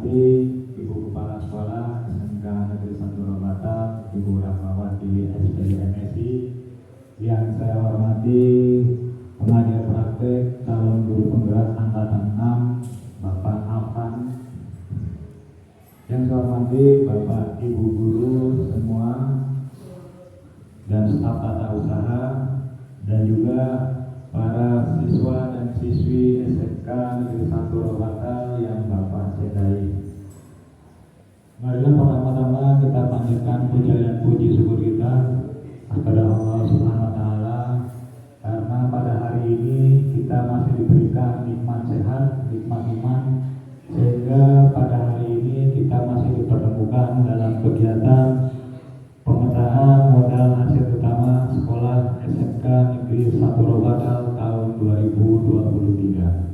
hormati Ibu Kepala Sekolah SMK Negeri 1 Robata, Ibu Rahmawati SPD MSI. Yang saya hormati pengajar praktek calon guru penggerak angkatan 6 Bapak Afan. Yang saya hormati Bapak Ibu guru semua dan staf tata usaha, dan juga para siswa dan siswi SMK Negeri 1 Robata yang Bapak cintai. Marilah pertama-tama kita panjatkan puja dan puji syukur kita kepada Allah Subhanahu wa Ta'ala, karena pada hari ini kita masih diberikan nikmat sehat, nikmat iman, sehingga pada hari ini kita masih dipertemukan dalam kegiatan pemetaan modal hasil utama sekolah SMK Negeri 1 Robata tahun 2023.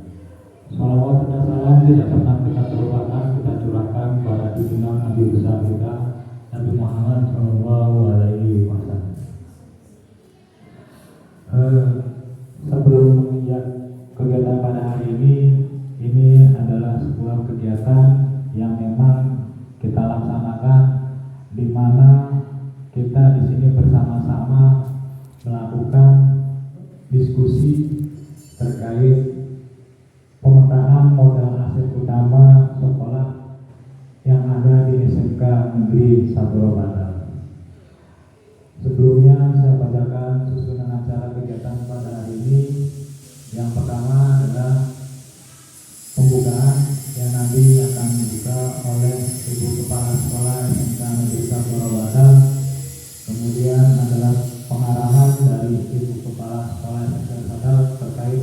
Salawat dan salam tidak pernah kita terlupakan, kita curahkan pada junjungan Nabi besar kita, Nabi Muhammad SAW. Sebelum menginjak kegiatan pada hari ini adalah sebuah kegiatan yang memang kita laksanakan, di mana kita di sini bersama-sama melakukan diskusi terkait pemetaan modal hasil utama sekolah yang ada di SMK Negeri 1 Robata. Sebelumnya saya bacakan susunan acara kegiatan pada hari ini. Yang pertama adalah pembukaan yang nanti akan dibuka oleh Ibu Kepala Sekolah SMK Negeri 1 Robata. Kemudian adalah pengarahan dari Ibu Kepala Sekolah SMK terkait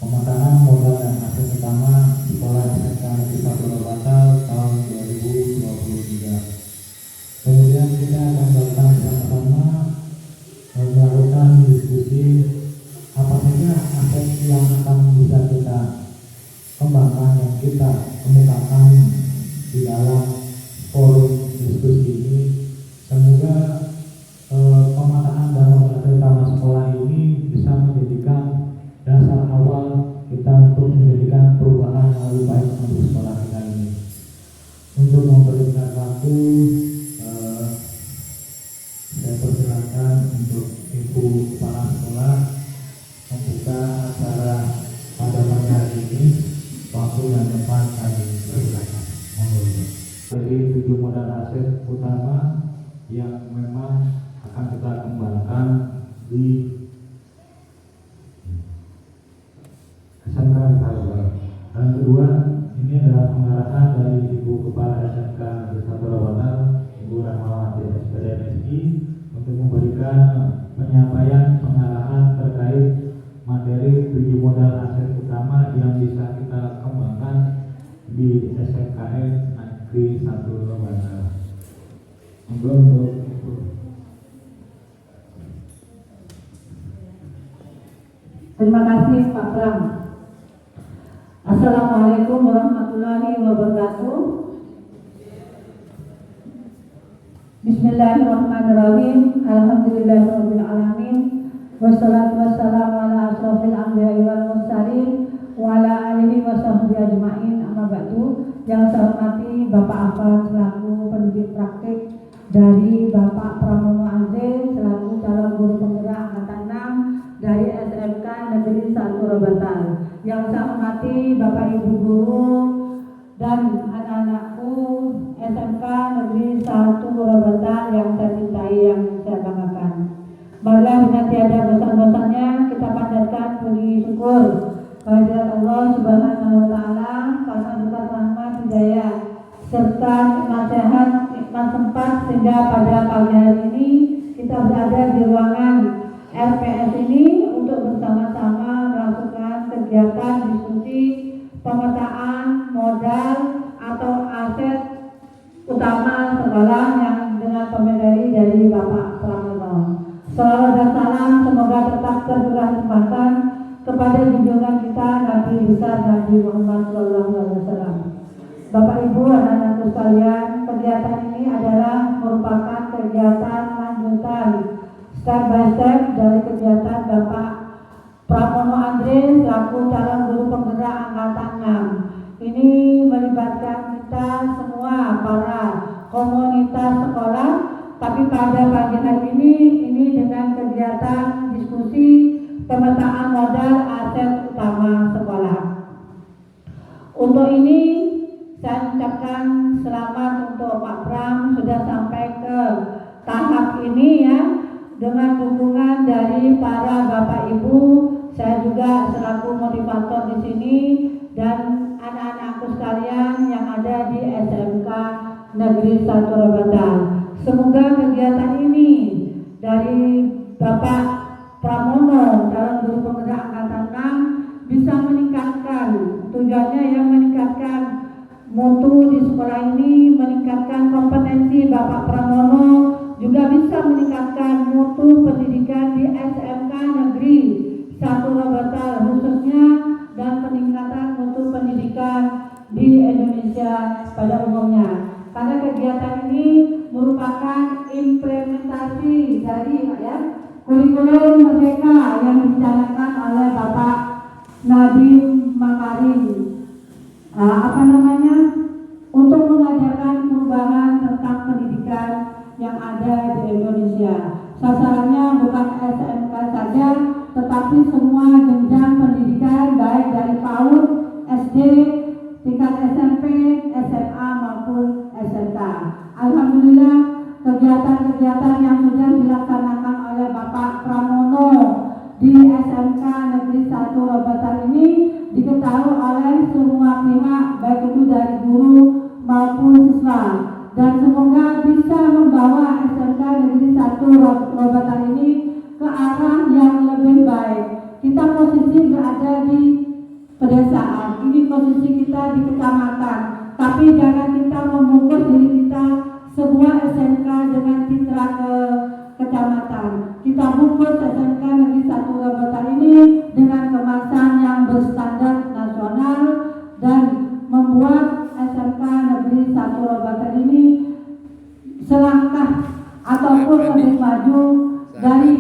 pemetaan modal dan hasil utama sekolah SMK Negeri 1 Robata tahun 2023. Kemudian kita akan melakukan bersama-sama melakukan diskusi apa saja aspek yang akan bisa kita kembangkan, yang kita kemukakan di dalam forum diskusi ini. Semoga pemetaan dan modal utama sekolah ini bisa menjadikan dasar awal kita untuk menjadikan perubahan yang lebih baik untuk sekolah kita ini. Untuk memberikan waktu, saya persilakan untuk Ibu Kepala Sekolah membuka acara pada pagi hari ini. Waktu dan tempat kami persilakan. Dari 7 modal hasil utama yang memang akan kita kembangkan di SMK Negeri. Dan kedua, ini adalah pengarahan dari Ibu Kepala SMK Negeri 1 Robata, Ibu Rahmawati SPD MSI, untuk memberikan penyampaian pengarahan terkait materi 7 modal hasil utama yang bisa kita kembangkan di SMKN Negeri 1 Robata. Untuk terima kasih Pak Pram. Assalamualaikum warahmatullahi wabarakatuh. Bismillahirrahmanirrahim. Alhamdulillahirabbil alamin. Wassalatu wassalamu ala asrofil anbiya'i wal mursalin wa ala alihi wa sahbihi ajma'in. Amma ba'du. Yang saya hormati Bapak Afan selaku pendidik praktik dari Bapak Pramono Azri selaku calon guru penggerak angkatan 6 dari SMK Negeri 1 Robata. Yang saya hormati Bapak Ibu guru dan anak-anakku SMK Negeri 1 Robata yang saya cintai, yang saya banggakan. Marilah dengan tiada dosa-dosanya kita panjatkan puji syukur kehadirat Allah Subhanahu wa Ta'ala, karena berkat rahmat hidayah serta nikmat sehat, nikmat sempat, sehingga pada pagi hari ini kita berada di ruangan RPS ini untuk bersama-sama melakukan kegiatan diskusi pemetaan modal atau aset utama sekolah yang dengan pemateri dari Bapak Pramono. Salawat dan salam semoga tetap tercurah limpahkan kepada junjungan kita Nabi besar Nabi Muhammad SAW. Bapak Ibu anak-anakku sekalian, kegiatan ini adalah merupakan kegiatan lanjutan step by step dari kegiatan Bapak Pramono Andre selaku calon guru penggerak angkatan 6. Ini melibatkan kita semua para komunitas sekolah. Tapi pada pagi hari ini dengan kegiatan diskusi pemetaan modal aset utama sekolah. Untuk ini saya ucapkan selamat untuk Pak Pram sudah sampai ke tahap ini ya, dengan dukungan dari para Bapak Ibu. Saya juga selaku motivator di sini dan anak-anakku sekalian yang ada di SMK Negeri 1 Robatan. Semoga kegiatan ini dari Bapak Pramono, calon guru penggerak angkatan 6, bisa meningkatkan, tujuannya yang meningkatkan mutu di sekolah ini, meningkatkan kompetensi Bapak Pramono, juga bisa meningkatkan mutu pendidikan di SMK Negeri 1 Robatan khususnya, dan peningkatan mutu pendidikan di Indonesia pada umumnya. Karena kegiatan ini merupakan implementasi dari kurikulum merdeka yang dicanangkan oleh Bapak Nadiem Makarim. Untuk mengajarkan perubahan tentang pendidikan yang ada di Indonesia. Sasarannya bukan SMK saja, tetapi semua jenjang pendidikan baik dari PAUD, SD, tingkat SMP, SMA maupun SMK. Alhamdulillah kegiatan-kegiatan yang sudah dilaksanakan oleh Bapak Pramono di SMK Negeri 1 Robatan ini diketahui oleh semua pihak, baik itu dari guru maupun siswa, dan semoga bisa membawa SMK Negeri 1 Robatan ini ke arah yang lebih baik. Kita posisi berada di pedesaan, ini posisi kita di kecamatan, tapi jangan kita memukul diri kita sebuah SMK dengan citra ke kecamatan. Kita bungkus SMK Negeri 1 Robatan ini dengan kemasan yang berstandar nasional dan membuat SMK Negeri 1 Robatan ini selangkah ataupun lebih maju dari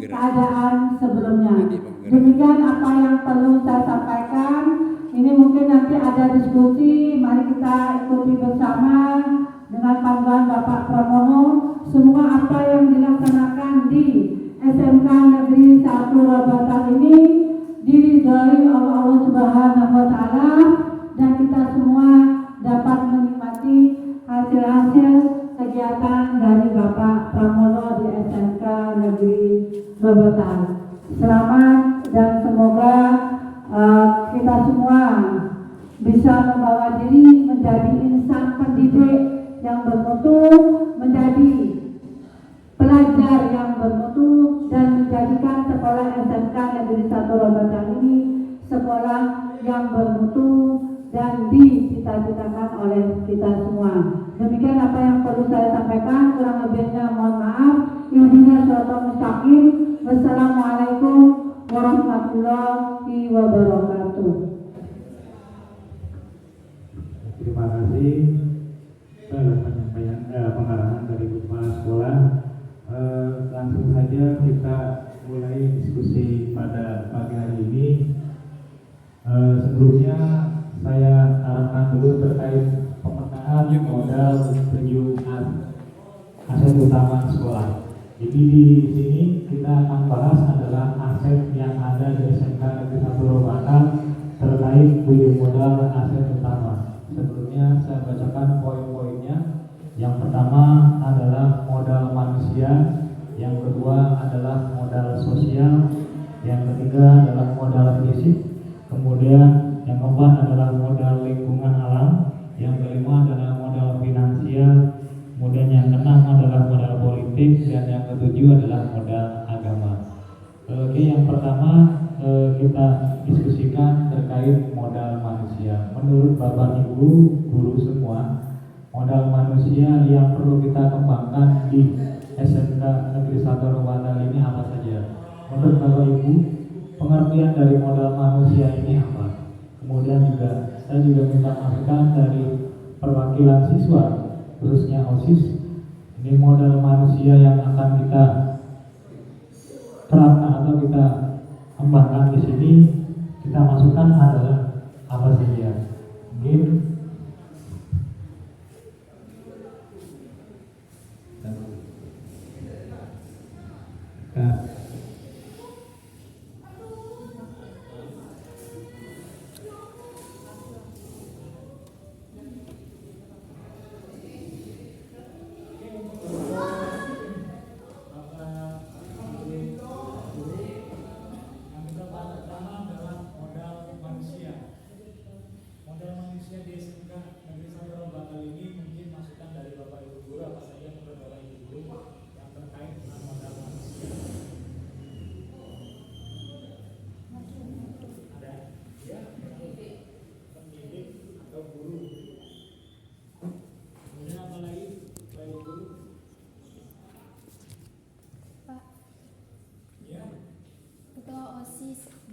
keadaan sebelumnya. Demikian apa yang perlu saya sampaikan. Ini mungkin nanti ada diskusi, mari kita ikuti bersama dengan panduan Bapak Pramono. Semua apa yang dilaksanakan di SMK Negeri 1 Robatan ini diridhoi oleh Allah Subhanahu wa Ta'ala, dan kita semua dapat menikmati hasil-hasil kegiatan dari Bapak Pramono di SMK Negeri Robatan. Selamat dan semoga kita semua bisa membawa diri menjadi insan pendidik yang bermutu, menjadi pelajar yang bermutu, dan menjadikan sekolah SMK Negeri 1 Robatan ini sekolah yang bermutu dan dicita-citakan oleh kita semua. Demikian apa yang perlu saya sampaikan, kurang lebihnya mohon maaf. Ihdinas siratal mustaqim. Wassalamualaikum warahmatullahi wabarakatuh. Terima kasih atas penyampaian pengarahan dari kepala sekolah. Langsung saja kita mulai diskusi pada pagi hari ini. Sebelumnya saya arahkan dulu terkait pemetaan modal tujuh aset utama sekolah. Jadi di sini kita akan bahas adalah aset yang ada di SMK Negeri 1 Robatan terkait tujuh modal aset utama. Sebelumnya saya bacakan poin-poinnya. Yang pertama adalah modal manusia, yang kedua adalah modal sosial, yang ketiga adalah modal fisik, kemudian yang keempat adalah modal lingkungan alam, yang kelima adalah modal finansial, kemudian yang keenam adalah modal politik, dan yang ketujuh adalah modal agama. Oke, yang pertama kita diskusikan terkait modal manusia. Menurut Bapak Ibu guru semua, modal manusia yang perlu kita kembangkan di SMK Negeri 1 Robatan ini apa saja? Menurut Bapak Ibu, pengertian dari modal manusia ini apa? Kemudian juga saya juga minta masukan dari perwakilan siswa, khususnya OSIS. Ini modal manusia yang akan kita terapkan atau kita kembangkan di sini, kita masukkan adalah apa saja? Mungkin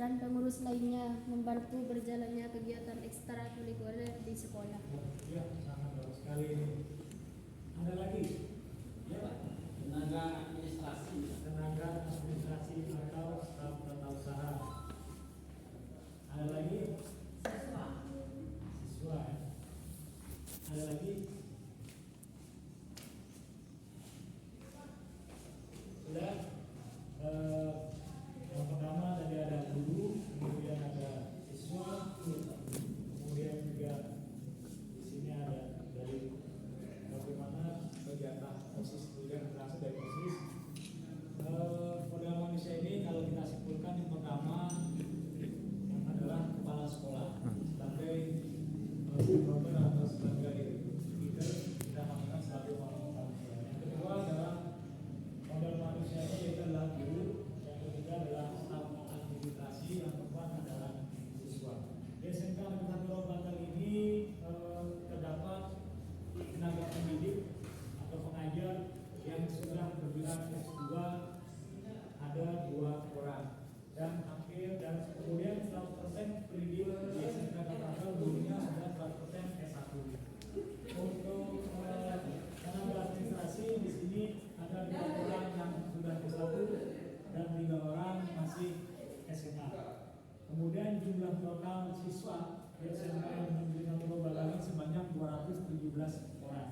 dan pengurus lainnya membantu berjalannya kegiatan ekstrakurikuler di sekolah. Ya, sangat bagus sekali. Ada lagi? Ya, Pak. Tenaga administrasi atau staf tata usaha. Ada lagi? Siswa. Ada lagi? Sudah. Yang pertama tadi ada guru, kemudian ada siswa, kemudian juga di sini ada dari bagaimana kegiatan OSIS juga berasal dari OSIS. Modal manusia ini kalau kita simpulkan yang pertama yang adalah kepala sekolah sebagai program atau sebagai leader, kita maksudkan sebagai manusia. Yang kedua adalah modal manusia ini yaitu adalah guru, yang ketiga adalah staf administrasi, yang keempat adalah siswa. Di SMK Negeri 1 Robatal ini terdapat tenaga pendidik atau pengajar yang sudah bergerak S2 ada 2 orang dan kemudian 100% pendidik di SMK Negeri Robatal gurunya sudah 100% S1. Untuk tenaga administrasi di sini ada 2 orang yang sudah S1 dan 3 orang masih SMA. Kemudian jumlah total siswa di SMK Negeri 1 Robatal sebanyak 217 orang.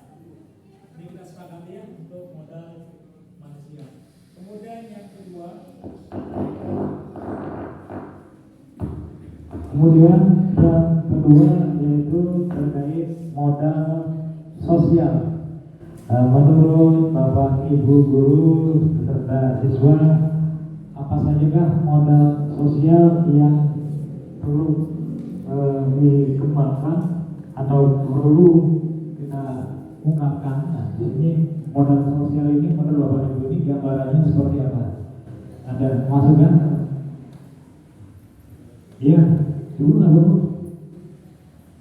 Ini kita sepakati ya untuk modal manusia. Kemudian yang kedua yaitu terkait modal sosial. Menurut Bapak Ibu guru beserta siswa, apa sajakah modal sosial yang perlu dikembangkan atau perlu kita ungkapkan? Nah, di sini modal sosial ini menurut Bapak Ibu ini gambarannya seperti apa? Ada masukan? Iya, dulu nggak dulu.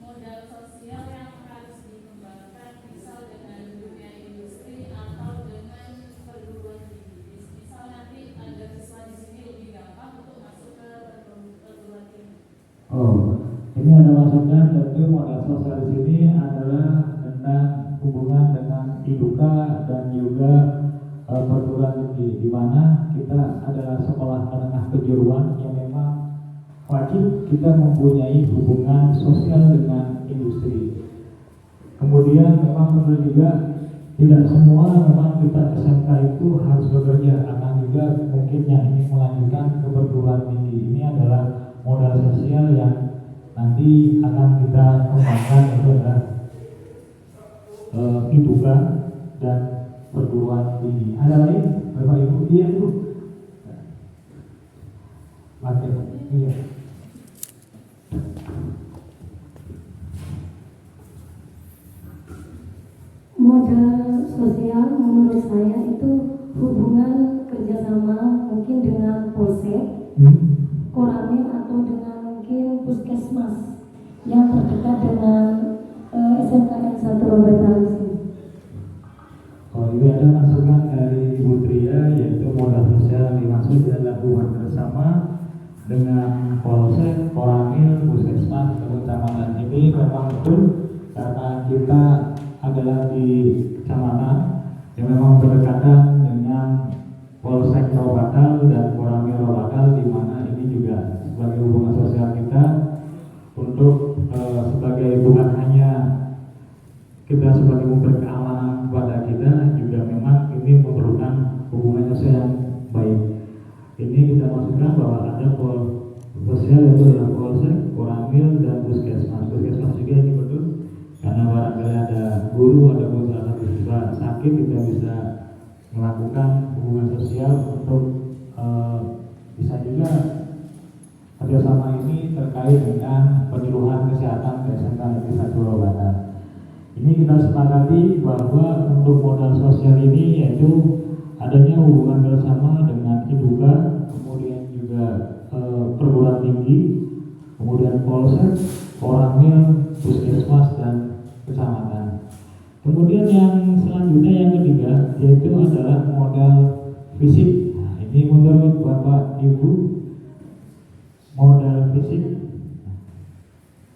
Modal sosial yang harus dikembangkan misal dengan dunia industri atau dengan perguruan tinggi. Misal nanti ada siswa di sini lebih gampang untuk masuk ke perguruan tinggi. Oh, ini ada masukan. Tentu modal sosial di sini adalah tentang hubungan dengan IDUKA dan juga perguruan tinggi, di mana kita adalah sekolah menengah kejuruan yang memang wajib kita mempunyai hubungan sosial dengan industri. Kemudian memang perlu juga tidak semua memang kita SMK itu harus bekerja, akan juga mungkin yang ingin melanjutkan ke perguruan tinggi. Ini adalah modal sosial yang nanti akan kita kembangkan, itu adalah IDUKA dan perguruan tinggi. Ada lain, Bapak Ibu? Iya, Bu. Iya. Modal sosial menurut saya itu hubungan kerjasama mungkin dengan Polsek, Koramil atau dengan mungkin Puskesmas yang terdekat dengan SMK Negeri 1 Robatal. Oh, ini ada masukan dari Ibu Tria, yaitu modal sosial dimaksud adalah hubungan bersama dengan Polsek, Koramil, Puskesmas, kecamatan. Ini memang betul karena kita adalah di kecamatan yang memang berdekatan dengan Polsek Robatal dan Koramil Robatal, di mana ini juga sebagai hubungan sosial kita untuk sebagai bukan hanya kita sebagai memberi keamanan kepada kita, juga memang ini memerlukan hubungan sosial yang baik. Ini kita masukkan bahwa ada sosial itu adalah Polsek, Koramil dan Puskesmas. Puskesmas juga ini betul karena barangkali ada guru, ada salah satu siswa sakit, kita bisa melakukan hubungan sosial untuk bisa juga kerjasama ini terkait dengan penyuluhan kesehatan ke SMK Negeri 1 Robatal. Ini kita sepakati bahwa untuk modal sosial ini yaitu adanya hubungan bersama dengan IDUKA, kemudian juga perguruan tinggi, kemudian Polsek, Koramil, Puskesmas dan kecamatan. Kemudian yang selanjutnya yang ketiga yaitu adalah modal fisik. Nah, ini menurut Bapak Ibu modal fisik.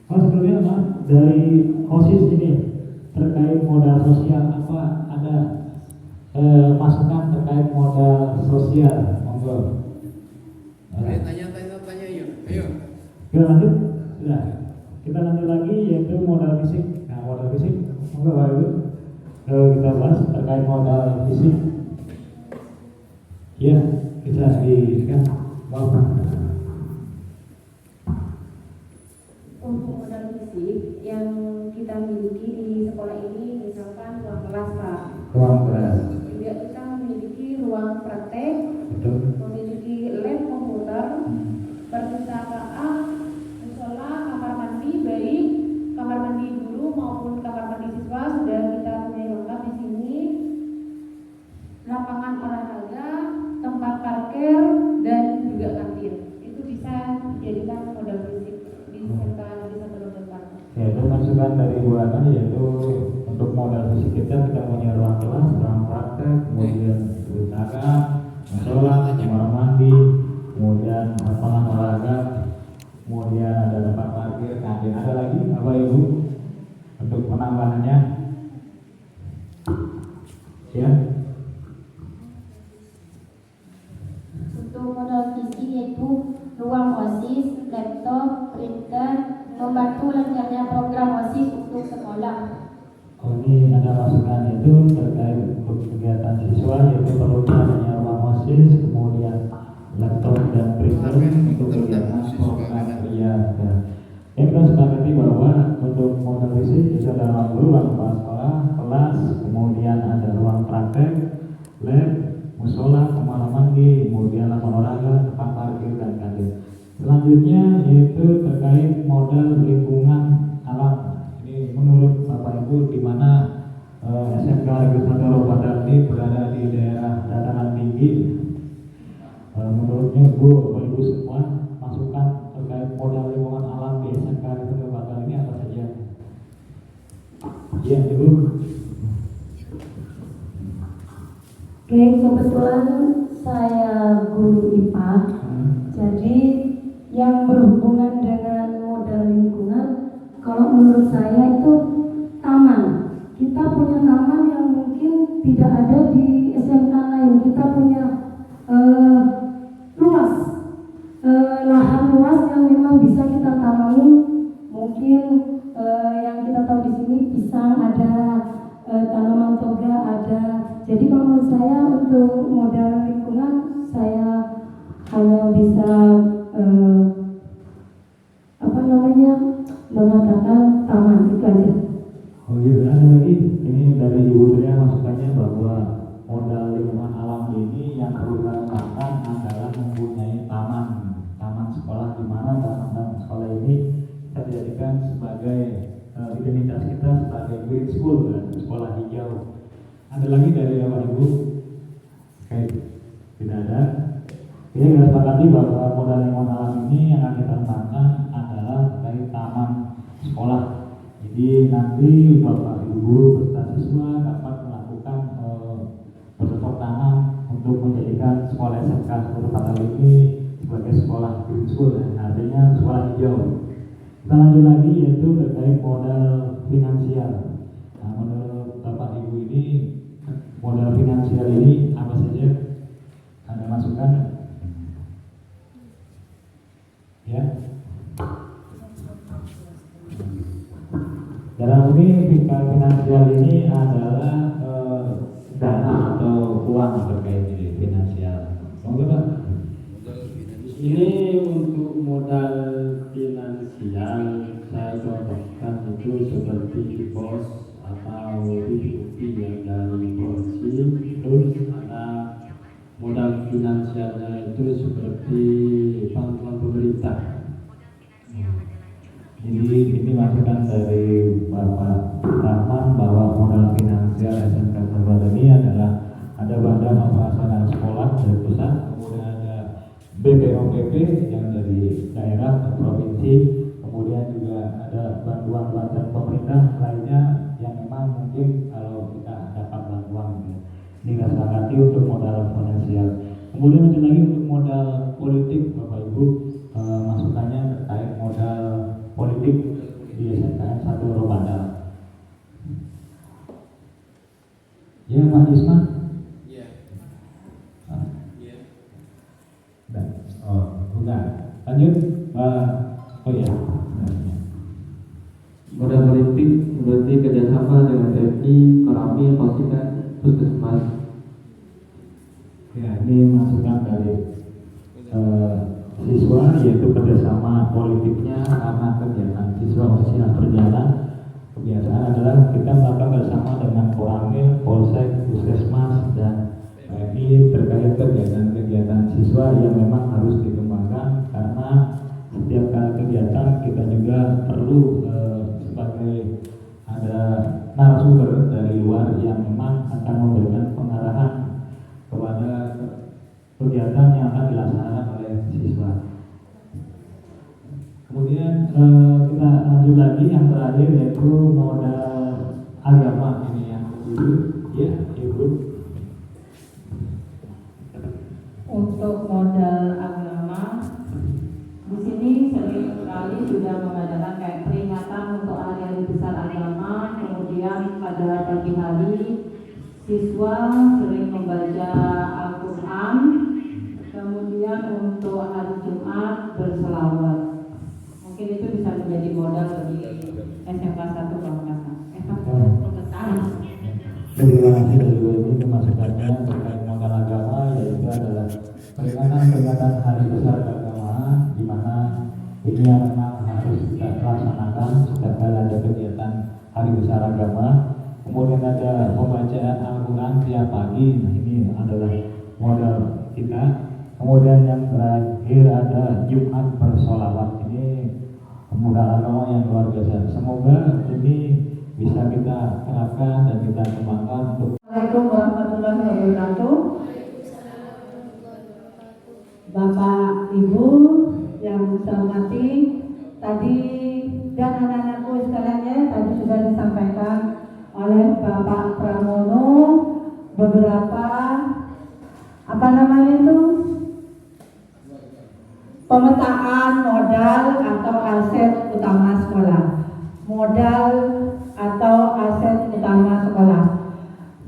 Oh sebelumnya Mas, dari OSIS ini terkait modal sosial apa ada masukan terkait modal sosial? Monggo. Tanya yuk. Ayo. Kita lanjut. Sudah. Kita lanjut lagi yaitu modal fisik. Nah modal fisik, monggo Bapak Ibu. Kita bahas terkait modal fisik. Ya, bisa diberikan. Untuk modal fisik yang kita miliki di sekolah ini misalkan ruang kelas Pak. Ruang kelas. Juga kita memiliki ruang praktek, Betul. memiliki lab komputer, perpustakaan, musola, kamar mandi baik kamar mandi guru maupun kamar mandi siswa sudah kita punya lengkap di sini. Lapangan olahraga, tempat parkir dan juga kantin. Itu bisa dijadikan modal fisik di SMK Negeri 1 Lombok. Ya, itu masukan dari Bu Ana yaitu untuk modal fisik kita punya ruang kelas, ruang praktek, kemudian perpustakaan, musola, kamar mandi, kemudian lapangan olahraga, kemudian ada tempat parkir, kantin. Ada lagi Bapak Ibu untuk penambahannya? Ya. Untuk modal fisik yaitu ruang OSIS, laptop, printer, membantu lancarnya program OSIS untuk sekolah. Oh, ini ada masukan itu terkait untuk kegiatan siswa yaitu perlunya adanya ruang OSIS, kemudian laptop dan printer untuk kegiatan program kerja. Ya, kita sepakati bahwa untuk modal fisik itu ada ruang guru, ruang kepala sekolah, kelas, kemudian ada ruang praktek, lab, musola, kamar mandi, kemudian lapangan olahraga, tempat parkir dan kantin. Selanjutnya yaitu terkait modal lingkungan alam. Ini menurut Bapak Ibu di mana SMK Negeri 1 Lombok ini berada di daerah dataran tinggi. Menurutnya Bapak Ibu semua masukan terkait modal lingkungan alam di SMK Negeri Lombok ini apa saja? Iya Ibu. Oke, kebetulan saya guru IPA, jadi yang berhubungan dengan modal lingkungan, kalau menurut saya itu taman. Kita punya taman yang mungkin tidak ada di SMK lain. Kita punya luas, lahan luas yang memang bisa kita tanami. Mungkin yang kita tahu di sini pisang ada, tanaman toga ada. Jadi kalau menurut saya untuk modal lingkungan saya hanya bisa mengatakan taman itu aja. Oh iya, ada lagi. Ini dari Ibu Tria masukannya bahwa modal lingkungan alam ini yang perlu kita kembangkan adalah mempunyai taman sekolah, di mana taman sekolah ini kita dijadikan sebagai identitas kita sebagai green school, sekolah hijau. Ada lagi dari Bapak Ibu? Oke, tidak ada. Jadi kita sepakati bahwa modal lingkungan alam ini yang akan kita kembangkan adalah terkait taman sekolah. Jadi nanti Bapak Ibu beserta siswa dapat melakukan bercocok tanam untuk menjadikan sekolah SMK Negeri ini sebagai sekolah green school, artinya sekolah hijau. Kita lanjut lagi yaitu terkait modal finansial. Nah, menurut Bapak Ibu ini modal finansial ini apa saja? Ada masukan? Ya. Dalam ini finansial ini adalah dana atau uang terkait ini finansial. Monggo Pak. Ini untuk modal finansial saya contohkan itu seperti BOS atau BUP yang dari Polisi, terus ada modal finansialnya itu seperti bantuan pemerintah. Jadi ini masukan dari Bapak Rahman bahwa modal finansial SMK Negeri ini adalah ada badan operasional sekolah dari pusat, kemudian ada BPOPP yang dari daerah atau provinsi, kemudian juga ada bantuan pemerintah lainnya yang memang mungkin kalau kita dapat bantuan gitu. Ini kita sepakati untuk modal finansial. Kemudian lanjut lagi untuk modal politik Bapak Ibu, masukan Ya, Pak Isma. Iya. Ah, Iya. enggak. Oh, enggak. Lanjut, Pak. Oh ya. Modal politik berarti kerjasama dengan TNI, Korami, Polsek, Puskesmas. Ya, ini masukan dari siswa, yaitu kerjasama politiknya karena kegiatan siswa usia berjalan. Kebiasaan adalah kita melakukan bersama dengan Koramil, Polsek, Puskesmas, dan TNI terkait kegiatan-kegiatan siswa yang memang harus dikembangkan, karena setiap kali kegiatan kita juga perlu sebagai ada narasumber dari luar yang memang akan memberikan pengarahan kepada kegiatan yang akan dilaksanakan oleh siswa. Kemudian kita lanjut lagi yang terakhir, yaitu modal agama. Ini yang kedua, ya Ibu. Untuk modal agama, di sini sering sekali sudah mengadakan kayak peringatan untuk hari-hari besar agama. Kemudian pada pagi hari siswa sering membaca Al-Quran. Kemudian untuk hari Jumat berselawat. Mungkin itu bisa menjadi modal bagi SMK 1 Pamekasan. Terima kasih dari Bu Ibu masukannya terkait modal agama, yaitu adalah peringatan hari besar agama, di mana ini yang memang harus kita laksanakan setiap kali ada kegiatan hari besar agama. Kemudian ada pembacaan Al-Quran tiap pagi. Nah, ini adalah modal kita. Kemudian yang terakhir ada Jumat bersolawat. Ini modal agama yang luar biasa. Semoga ini bisa kita terapkan dan kita kembangkan untuk. Assalamualaikum warahmatullahi wabarakatuh. Bapak Ibu yang saya hormati, tadi dan anak-anakku sekalian, tadi sudah disampaikan oleh Bapak Pramono beberapa pemetaan modal atau aset utama sekolah. Modal atau aset utama sekolah.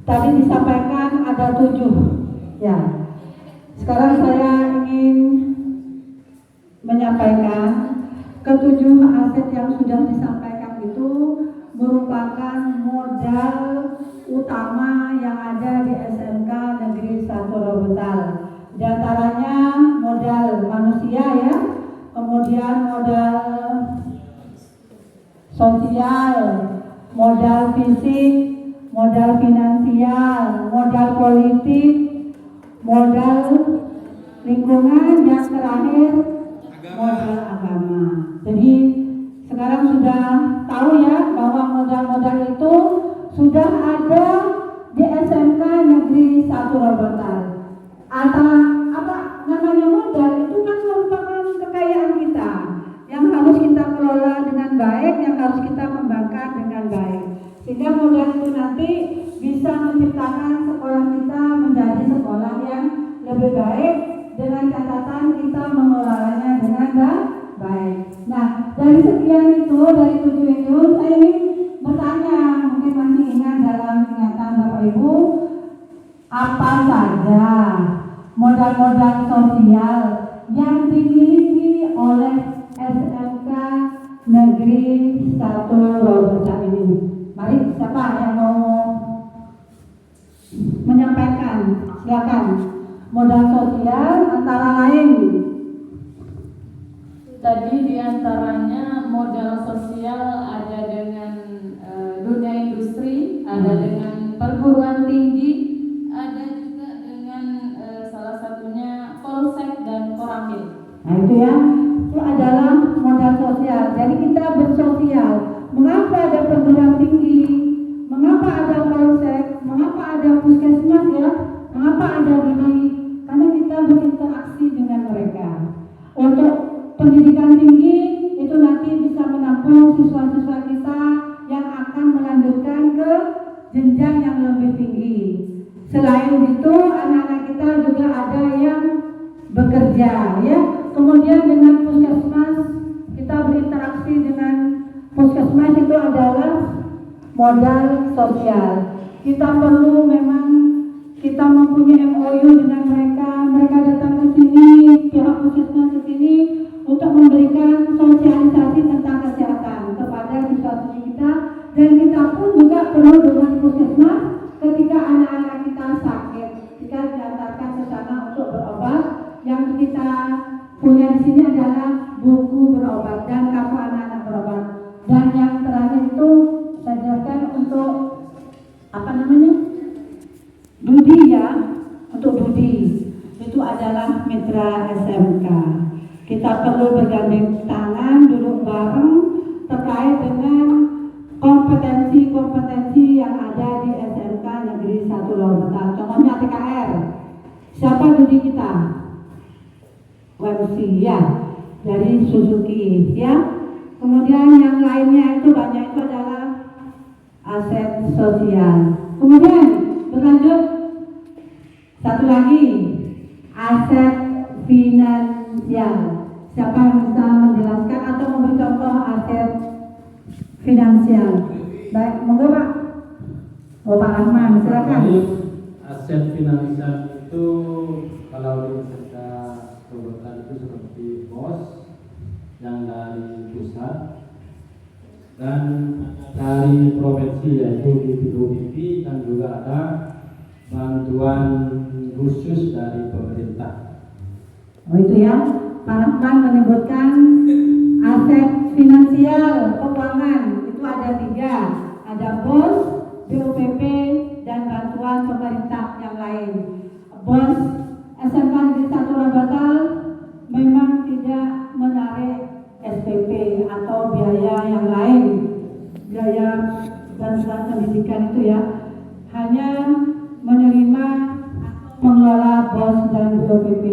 Tadi disampaikan ada 7. Ya. Sekarang saya ingin menyampaikan ke-7 aset yang sudah disampaikan itu merupakan modal utama yang ada di SMK Negeri 1 Robotal. Di antaranya modal manusia ya, kemudian modal sosial, modal fisik, modal finansial, modal politik, modal lingkungan, yang terakhir modal agama. Jadi sekarang sudah tahu ya bahwa modal-modal itu sudah ada di SMK Negeri 1 Robotal. Apa namanya modal itu kan merupakan kekayaan kita yang harus kita kelola dengan baik, yang harus kita kembangkan dengan baik, sehingga modal itu nanti bisa menciptakan sekolah kita menjadi sekolah yang lebih baik dengan catatan kita mengelolanya dengan baik. Nah, dari sekian itu, dari 7 itu, saya ingin bertanya, mungkin masih ingat dalam ingatan Bapak Ibu, apa saja modal-modal sosial yang dimiliki oleh SMK Negeri 1 Robotal ini. Mari, siapa yang mau menyampaikan? Silakan. Modal sosial antara lain. Tadi diantaranya modal sosial ada dengan dunia industri, ada dengan perguruan tinggi, ada juga dengan salah satunya Polsek dan Koramil. Nah itu ya, itu adalah modal sosial. Jadi kita bersosial. Mengapa ada perguruan tinggi? Mengapa ada Polsek? Mengapa ada Puskesmas ya? Mengapa ada gini? Karena kita berinteraksi dengan mereka. Untuk pendidikan tinggi itu nanti bisa menampung siswa-siswa kita yang akan melanjutkan ke jenjang yang lebih tinggi. Selain itu anak-anak kita juga ada yang bekerja ya. Kemudian dengan Puskesmas kita berinteraksi dengan Puskesmas, itu adalah modal sosial. Kita perlu memang ketika anak-anak kita sakit, kita diantarkan ke sana untuk berobat. Yang kita punya di sini adalah buku berobat dan kartu anak-anak berobat. Dan yang terakhir itu saya jelaskan untuk apa namanya? Budi ya, untuk Budi itu adalah mitra SMK. Kita perlu bergandeng tangan, duduk bareng terkait dengan kompetensi-kompetensi yang ada di SMK Negeri 1 Lorbetal. Contohnya TKR. Siapa Budi kita? WMC ya, dari Suzuki ya. Kemudian yang lainnya itu banyak, itu adalah aset sosial. Kemudian berlanjut satu lagi, aset finansial. Siapa yang bisa menjelaskan atau memberi contoh aset finansial? Baik, monggo Pak. Oh, Pak Rahman, silakan. Aset finansial itu kalau di SMK Lorbetal itu seperti BOS yang dari pusat dan dari provinsi, yaitu di BPOPP, dan juga ada bantuan khusus dari pemerintah. Oh itu ya, Pak Rahman menyebutkan aset finansial keuangan itu ada 3, ada BOS, BOPP, dan bantuan pemerintah yang lain. BOS SMK Negeri 1 Lorbetal memang tidak menarik SPP atau biaya yang lain, biaya bantuan pendidikan itu ya, hanya menerima pengelola BOS dan BOPP.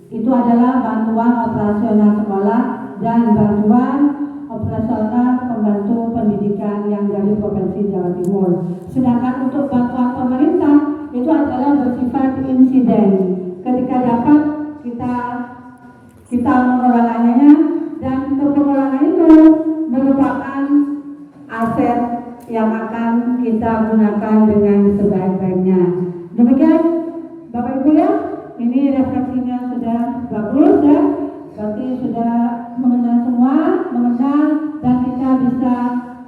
Itu adalah bantuan operasional sekolah dan bantuan operasional pembantu pendidikan yang dari Provinsi Jawa Timur. Sedangkan untuk bantuan pemerintah itu adalah bersifat insiden. Ketika dapat kita mengelolanya, dan pengelolaan itu merupakan aset yang akan kita gunakan dengan sebaik-baiknya. Demikian Bapak Ibu ya, ini refleksinya sudah bagus ya, berarti sudah mengenal semua, dan kita bisa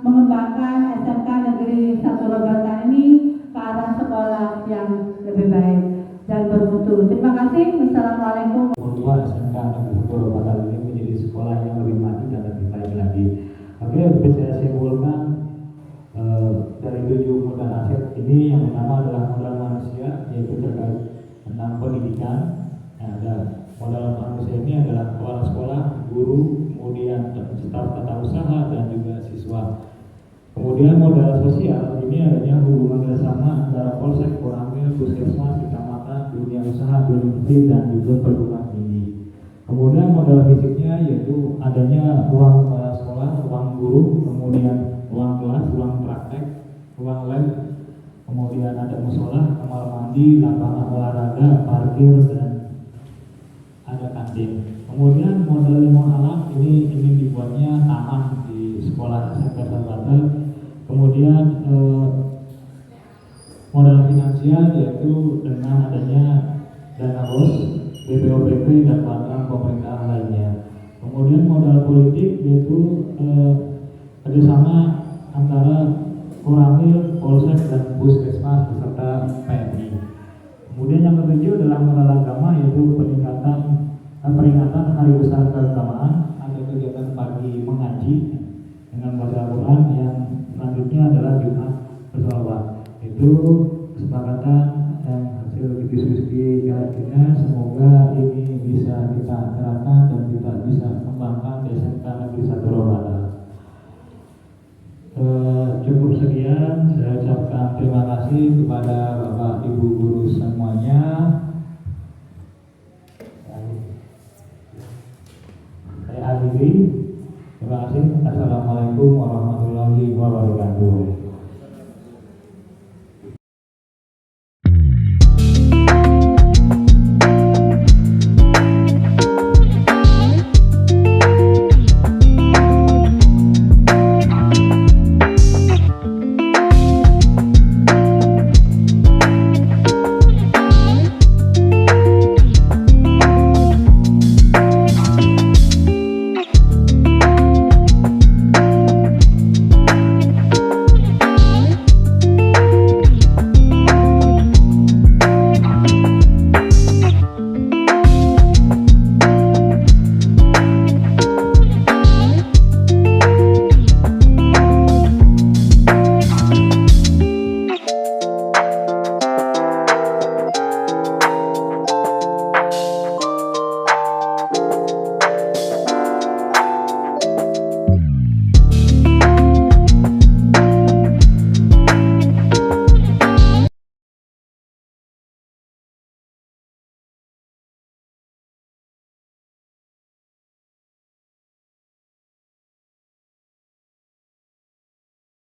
mengembangkan SMK Negeri 1 Lorbetal ini ke arah sekolah yang lebih baik dan bermutu. Terima kasih. Wassalamualaikum. Kedua, SMK Negeri 1 Lorbetal ini menjadi sekolah yang lebih maju dan lebih baik lagi. Oke, bisa saya simpulkan dari 7 modal aset ini, yang pertama adalah modal manusia, yaitu terkait tentang pendidikan. Ada modal manusia ini adalah kepala sekolah, guru, kemudian staf tata usaha, dan juga siswa. Kemudian modal sosial ini adanya hubungan bersama antara polsek, koramil, puskesmas, kecamatan, dunia usaha, dunia dan juga perguruan tinggi. Kemudian modal fisiknya yaitu adanya ruang sekolah, ruang guru, kemudian ruang kelas, ruang praktek, ruang lab, kemudian ada musola, kamar mandi, lapangan olahraga, parkir, dan ada kantin. Kemudian modal limau alam ini dibuatnya taman di sekolah SMK Lorbetal. Kemudian modal finansial yaitu dengan adanya dana BOS, BPOPP, dan bantuan pemerintah lainnya. Kemudian modal politik yaitu kerjasama antara koramil, polsek, dan puskesmas beserta PMI. Kemudian yang ketujuh adalah modal agama, yaitu peringatan Hari Besar Keagamaan. Ada kegiatan pagi mengaji dengan baca Al-Quran, yang selanjutnya adalah Jumat bersolawat. Itu kesepakatan dan hasil diskusi kira-kira. Semoga ini bisa kita terapkan dan kita bisa kembangkan di SMK Negeri 1 Lorbetal. Cukup sekian, saya ucapkan terima kasih kepada Bapak Ibu guru semuanya. Saya akhiri. Terima kasih. Assalamualaikum warahmatullahi wabarakatuh.